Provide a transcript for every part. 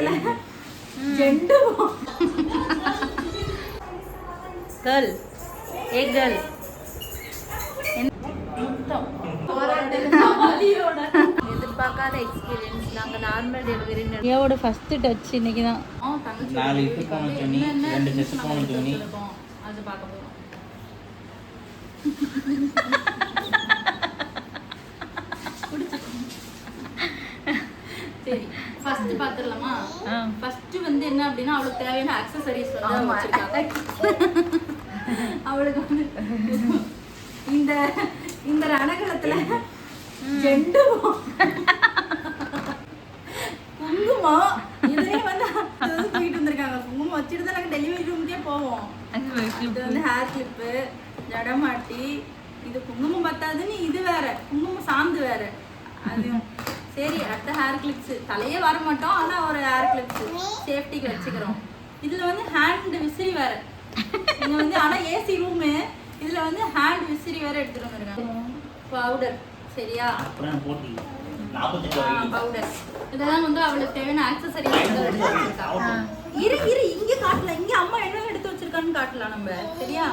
ரணகலத்துல Zandu girl girl எதிர்பார்க்காத experience. நாங்கள் normal delivery ஏவோட ஃபர்ஸ்ட் டச் இன்னைக்கு தான். அது பார்க்க போகிறோம். சரி ஃபர்ஸ்ட் பாத்துடலாமா? ஃபர்ஸ்ட் வந்து என்ன அப்படின்னா அவளுக்கு தேவையான அக்சசரிஸ் வந்து வச்சிருக்காங்க. அவளுக்கு வந்து இந்த ரணகலத்துல ஜெண்டு குங்குமம் இதே வந்து தூக்கிட்டு வந்திருக்காங்க. குங்குமம் வச்சுட்டு தான் நாங்கள் டெலிவரி ரூமுக்கே போவோம். இது வந்து ஹேர் கிளிப்பு, ஜடமாட்டி. இது குங்குமம் பத்தாதுன்னு இது வேற, குங்குமம் சாந்து வேற. அது சரி அடுத்த ஹேர் கிளிப்ஸ். தலையே வர மாட்டோம், ஆனால் ஒரு ஹேர் கிளிப்ஸ் சேஃப்டிக்கு வச்சுக்கிறோம். இதில் வந்து ஹேண்ட் விசிறி வேற. இங்கே வந்து ஆனால் ஏசி ரூமு. இதில் வந்து ஹேண்ட் விசிறி வேற எடுத்துகிட்டு வந்துருக்காங்க. பவுடர் சரியா? பவுடர் இதெல்லாம் வந்து அவளுக்கு தேவையான ஆக்சசரிஸ் எடுத்து வச்சிருக்காங்க. இரு இங்கே காட்டலாம். இங்கே அம்மா என்ன எடுத்து வச்சிருக்கான்னு காட்டலாம் நம்ம சரியா?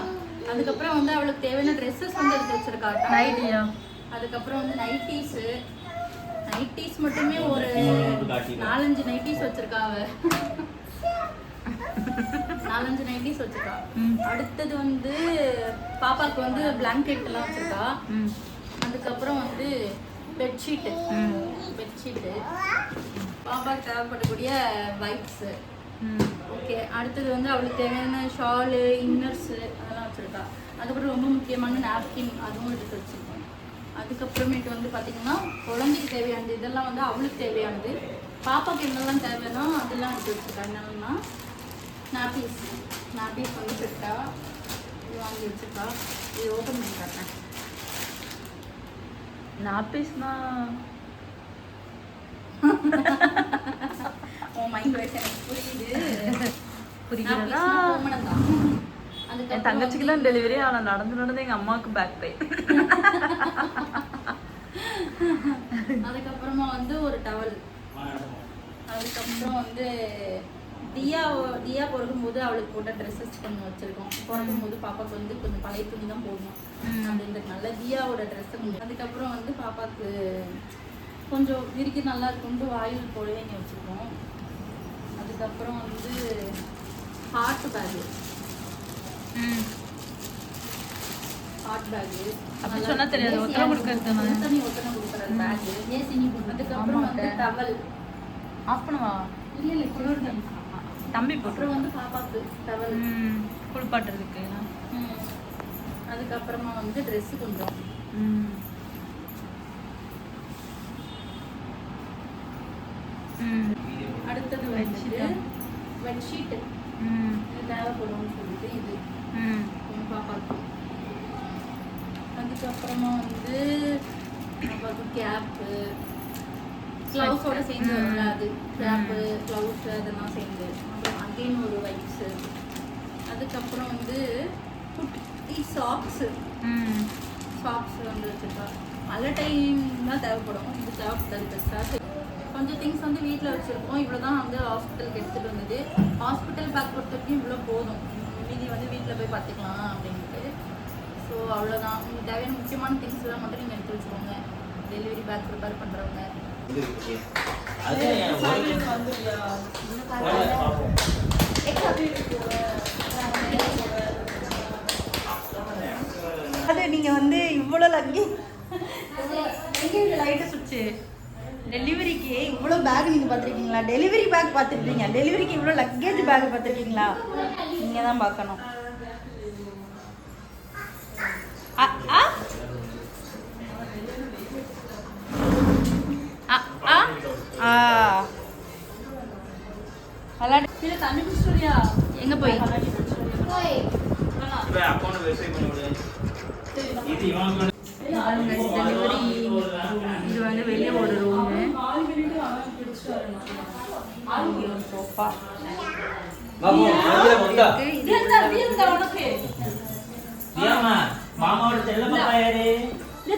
அதுக்கப்புறம் வந்து அவளுக்கு தேவையான ட்ரெஸ்ஸஸ் வந்து எடுத்து வச்சிருக்காங்க. அதுக்கப்புறம் வந்து நைட்டீஸ் மட்டுமே ஒரு 4-5 நைட்டீஸ் வச்சிருக்காங்க. 4-5 நைட்டீஸ் வச்சிருக்கா. அடுத்தது வந்து பாப்பாக்கு வந்து பிளாங்கெட் எல்லாம் வச்சிருக்கா. அதுக்கப்புறம் வந்து பெட்ஷீட்டு பாப்பாக்கு தேவைப்படக்கூடிய வைப்ஸ். ஓகே அடுத்தது வந்து அவளுக்கு தேவையான ஷாலு, இன்னர்ஸு அதெல்லாம் வச்சுருக்கா. அதுக்கப்புறம் ரொம்ப முக்கியமான நாப்கின் அதுவும் எடுத்து வச்சுருக்கோம். அதுக்கப்புறமேட்டு வந்து பார்த்திங்கன்னா குழந்தைக்கு தேவையானது இதெல்லாம் வந்து அவளுக்கு தேவையானது. பாப்பாவுக்கு என்னெல்லாம் தேவைன்னா அதெல்லாம் எடுத்து வச்சுருக்கா. என்னென்னா நாப்பீஸ் வந்து செட்டா இது வாங்கி வச்சுருக்கா. இது ஓப்பன் பண்ணி காட்டேன். நாப்பீஸ்னா மைண்ட் வைஸ் எனக்கு புரியுதுங்களா? என் தங்கச்சிக்கெல்லாம் டெலிவரி ஆனால் நடந்து எங்கள் அம்மாவுக்கு பேக் பெயின். அதுக்கப்புறமா வந்து ஒரு டவல். அதுக்கப்புறம் வந்து தியா பிறக்கும்போது அவளுக்கு போட்ட ட்ரெஸ்ஸஸ் கொஞ்சம் வச்சுருக்கோம். பிறக்கும்போது பாப்பாவுக்கு வந்து கொஞ்சம் பழைய துணி தான் போடணும் அப்படின்றதுனால தியாவோட ட்ரெஸ்ஸு கொஞ்சம். அதுக்கப்புறம் வந்து பாப்பாவுக்கு கொஞ்சம் விரிக்க நல்லா இருக்கும்ட்டு ஆயில் போடவே இங்கே வச்சுருக்கோம். அதுக்கப்புறம் வந்து ஹாட் பேகு அப்படி சொன்னா தெரியாது. ஒத்தனை கொடுக்குறது பேகு. அதுக்கப்புறம் வந்து டவல் ஆஃப் பண்ணுவா. இல்லை குளிர் தம்பி போட்டு வந்து பாப்பாவுக்கு டவல் குளிப்பாட்டுறதுக்கு. அதுக்கப்புறமா வந்து ட்ரெஸ்ஸு கொஞ்சம். அடுத்தது வந்து பெட்ஷீட்டு இது தேவைப்படும்னு சொல்லிட்டு இது பாப்பாவுக்கு. அதுக்கப்புறமா வந்து பாப்பாவுக்கு கேப்பு, க்ளவுஸோட சேர்ந்து வரும்ல அது, கேப்பு க்ளவுஸு அதெல்லாம் சேர்ந்து. அப்புறம் அகெயின் ஒரு வைப்ஸு. அதுக்கப்புறம் வந்து குட்டி சாக்ஸு வந்து வச்சுருக்கா. மழை டைம் தான் தேவைப்படும். இது தேவைப்படாது பெஸ்ட்டாக. கொஞ்சம் திங்ஸ் வந்து வீட்டில் வச்சுருக்கோம். இவ்வளோ தான் வந்து ஹாஸ்பிட்டலுக்கு எடுத்துகிட்டு வந்தது. ஹாஸ்பிட்டல் பேக் பொறுத்த வரைக்கும் இவ்வளோ போதும். மீதி வந்து வீட்டில் போய் பார்த்துக்கலாம் அப்படின்ட்டு. ஸோ அவ்வளோதான். உங்களுக்கு தேவையான முக்கியமான திங்ஸ் எல்லாம் மட்டும் நீங்கள் எடுத்து வச்சுக்கோங்க. டெலிவரி பேக் ப்ரிப்பேர் பண்ணுறவங்க. அது நீங்கள் வந்து இவ்வளோ லைட்டு சுவிட்சு டெலிவரிக்கு இவ்வளோ பேக் நீங்கள் பார்த்துருக்கீங்களா? டெலிவரி பேக் பார்த்துருக்கீங்க, டெலிவரிக்கு இவ்வளோ லக்கேஜ் பேக் பார்த்துருக்கீங்களா? நீங்கள் தான் பார்க்கணும். தண்ணி குடிச்சியா? எங்கே போய் டெலிவரி இது வந்து வெளியே ஒரு ரூமு. சோஃபா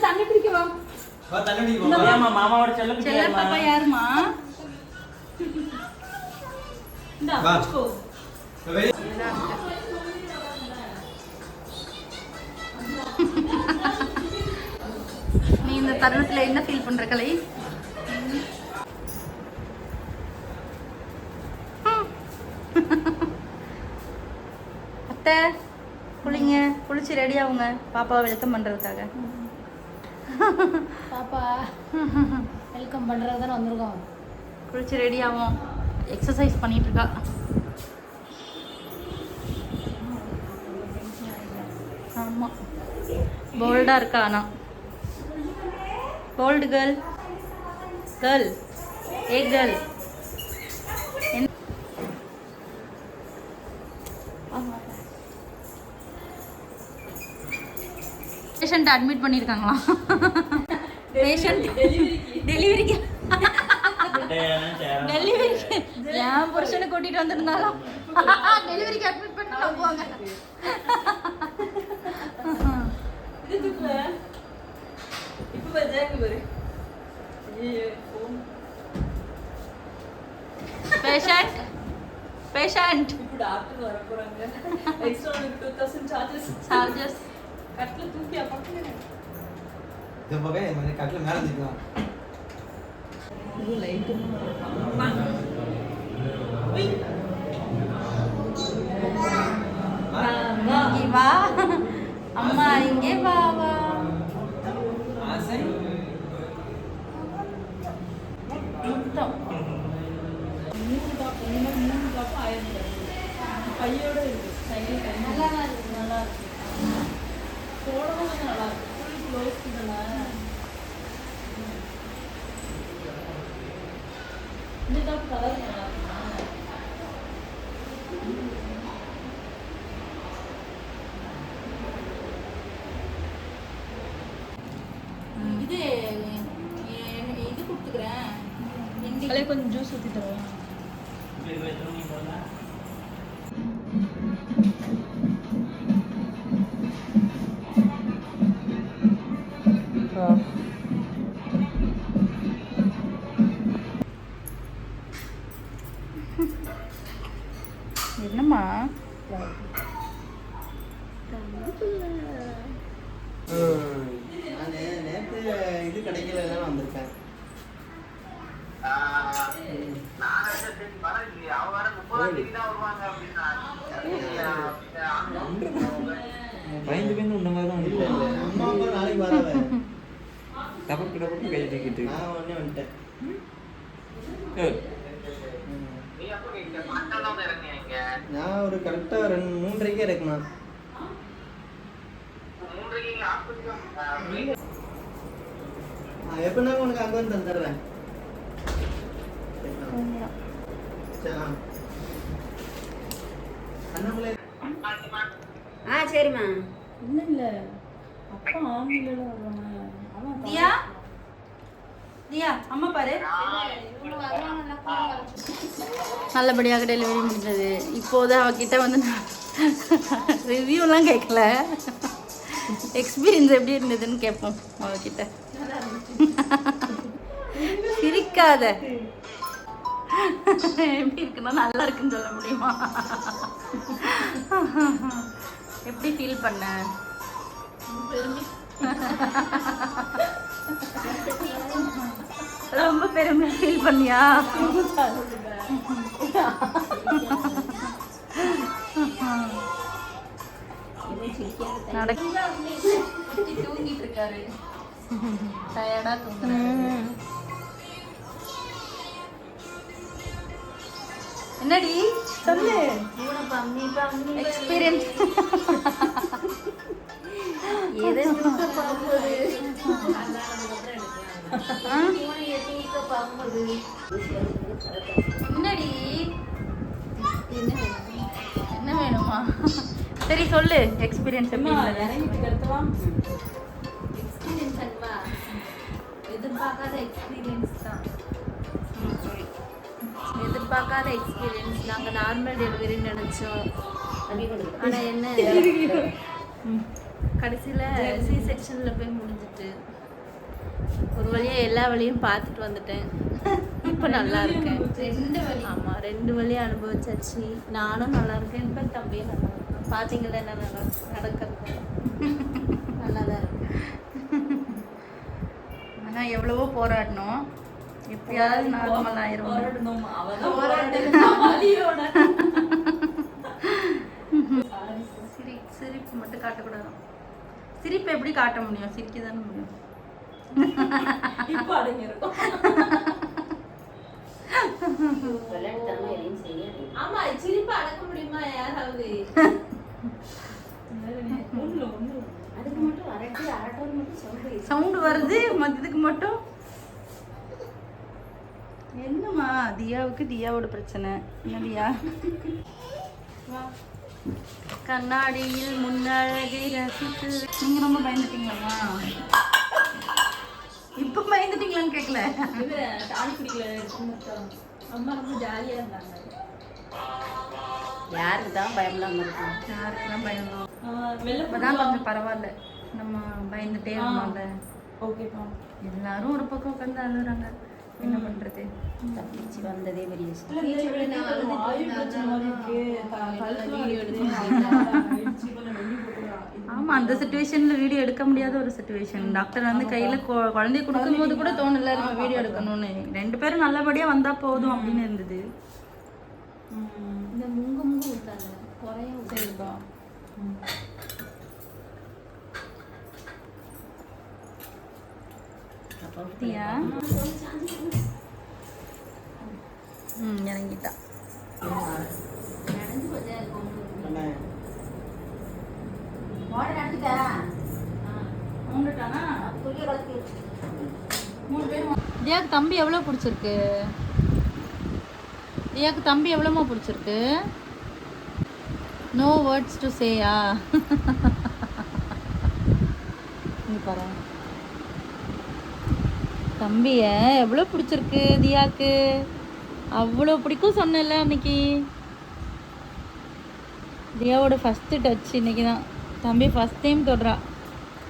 தண்ணி பிடிக்கவா? மாமாவோட செல்ல பாப்பா யாருமா? நீ இந்த தருணத்துல என்ன ஃபீல் பண்ற கலை? அத்தை குளிங்க, குளிச்சு ரெடி ஆகுங்க பாப்பாவை வெல்கம் பண்றதுக்காக. பாப்பா வெல்கம் பண்ணுறது தானே வந்திருக்கோம். குளிச்சு ரெடி ஆகும், எக்ஸசைஸ் பண்ணிட்டு இருக்கா. ஆமாம் போல்டாக இருக்கா. ஆனால் போல்டு கேர்ள் கேர்ள் ஏ கேர்ள். பேஷண்ட் அட்மிட் பண்ணியிருக்காங்களா? பேஷண்ட் டெலிவரிக்கு டெலிவரிக்கு என் புருஷனை கூட்டிட்டு வந்திருந்தாலும் டெலிவரிக்கு அட்மிட் பண்ண போவாங்க. பேஷண்ட் பேஷண்ட் சார்ஜஸ் கட்டில தூக்கி அப்படி இந்த பக்கம் மணி கட்டில மேல நிக்கலாம். இது லைட் இங்கே வா அம்மா, இங்கே வா வா. ஆசை முத்தம். 3 டாப் 1000 கையோட இருக்கு. நல்லா இருக்கு, நல்லா இருக்கு. போடவும் கொஞ்சம் நல்லா இருக்கு. ஃபுல் க்ளோஸ் தானே. இந்த டாப் கலர் நல்லா இருக்குமா? இது இது கொடுத்துக்கிறேன். அதில் கொஞ்சம் ஜூஸ் ஊற்றி தருவேன். என்னம்மா நேற்று இது கிடைக்கல வந்திருக்கேன். பயந்து பயந்து உன்ன மாதிரி தான் வந்துட்டேன். அம்மா அப்பா நாளைக்கு வராத டபக்கு டபக்கு கை தூக்கிட்டு நான் உடனே வந்துட்டேன். நான் ஒரு கரெக்டா 3:30 இருக்கணும். எப்படின்னா உனக்கு அங்கே வந்து தந்துடுறேன். சரிம்மா. இல்லை இல்லை, அப்பா ஆம்பளையோட வருவாங்க. அவன் தியா தியா அம்மா பாரு. நல்லபடியாக டெலிவரி முடிஞ்சது. இப்போது அவகிட்ட வந்து ரிவ்யூலாம் கேட்கல, எக்ஸ்பீரியன்ஸ் எப்படி இருந்ததுன்னு கேட்போம் அவகிட்ட. சிரிக்காத. எப்படி இருக்குன்னா நல்லா இருக்குன்னு சொல்ல முடியுமா? எப்படி ஃபீல் பண்ண? ரொம்ப பெருமையா ஃபீல் பண்ணியா? தூங்கிட்டு இருக்காரு, டயர்டா தூங்குறாரு. என்னடி சொல்லு எக்ஸ்பீரியன்ஸ். என்னடி என்ன வேணுமா? சரி சொல்லு எக்ஸ்பீரியன்ஸ் எப்படி இருந்தது? எக்ஸ்பீரியன்ஸ் அல்வா, எதிர்பார்க்காத எக்ஸ்பீரியன்ஸ் தான். எதிர்பார்க்காத எக்ஸ்பீரியன்ஸ். நாங்கள் நார்மல் டெலிவரின்னு நினச்சோம். ஆனால் என்ன கடைசியில் சி செக்ஷனில் போய் முடிஞ்சிட்டு ஒரு வழியா எல்லா வழியும் பார்த்துட்டு வந்துட்டேன். இப்போ நல்லா இருக்கேன். 2 வழி. ஆமாம், 2 வழியும் அனுபவிச்சாச்சு. நானும் நல்லா இருக்கேன், இப்போ தம்பியும் நல்லா இருக்கேன். பார்த்தீங்களா என்ன நடக்கிறது? நல்லா தான் இருக்கு. ஆனால் எவ்வளவோ போராடணும், எப்படியாவது நார்மல் ஆயிரும். போராடணும், அவதான் சிரிப்பு மட்டும் காட்டக்கூடாது. சிரிப்பு எப்படி காட்ட முடியும்? சிரிக்க தானே முடியும். இப்ப அடங்கிருக்கும். ஆமா, சிரிப்பு அடக்க முடியுமா யாராவது? அதுக்கு மட்டும் அரட்டோர் மட்டும் சவுண்டு வருது, மதியத்துக்கு மட்டும். என்னம்மா தியாவுக்கு தியாவோட பிரச்சனை என்ன தியா? கண்ணாடியில் முன்னழகை ரசித்து. நீங்க ரொம்ப பயந்துட்டீங்களாம்மா? இப்போ பயந்துட்டீங்களான்னு கேட்கல. டானி குடிக்கல அம்மா ரொம்ப ஜாலியா இருந்தாங்க. யாருக்கு தான் பயம்லாம் இருக்கும்? யாருக்கு தான் பயந்தோம். வெளில இப்போதான் கொஞ்சம் பரவாயில்ல, நம்ம பயந்துட்டே இருந்தோம்ல. ஓகேப்பா. எல்லாரும் ஒரு பக்கம் உட்காந்து அழுகுறாங்க, என்ன பண்றது? தப்பிச்சு வந்ததே பெரிய விஷயம். ஆமா, அந்த சுச்சுவேஷன்ல வீடியோ எடுக்க முடியாத ஒரு சுச்சுவேஷன். டாக்டர் வந்து கையில குழந்தைய கொடுக்கும் போது கூட தோணல நம்ம வீடியோ எடுக்கணும்னு. 2 பேரும் நல்லபடியா வந்தா போதும் அப்படின்னு இருந்தது. இந்த முங்க ஊத்தாங்க குறைய சரிப்பா. அப்படியா? இறங்கிட்டா. தியாக்கு தம்பி எவ்வளோ பிடிச்சிருக்கு? தியாக்கு தம்பி எவ்வளோமா பிடிச்சிருக்கு? நோ வேர்ட்ஸ் டு சேயா? நீ பாரு, தம்பிய எவ்வளோ பிடிச்சிருக்கு தியாக்கு. அவ்வளோ பிடிக்கும் சொன்னல அன்னைக்கு. தியாவோட ஃபஸ்ட்டு டச் இன்னைக்கு தான். தம்பி ஃபஸ்ட் டைம் தொடுறா.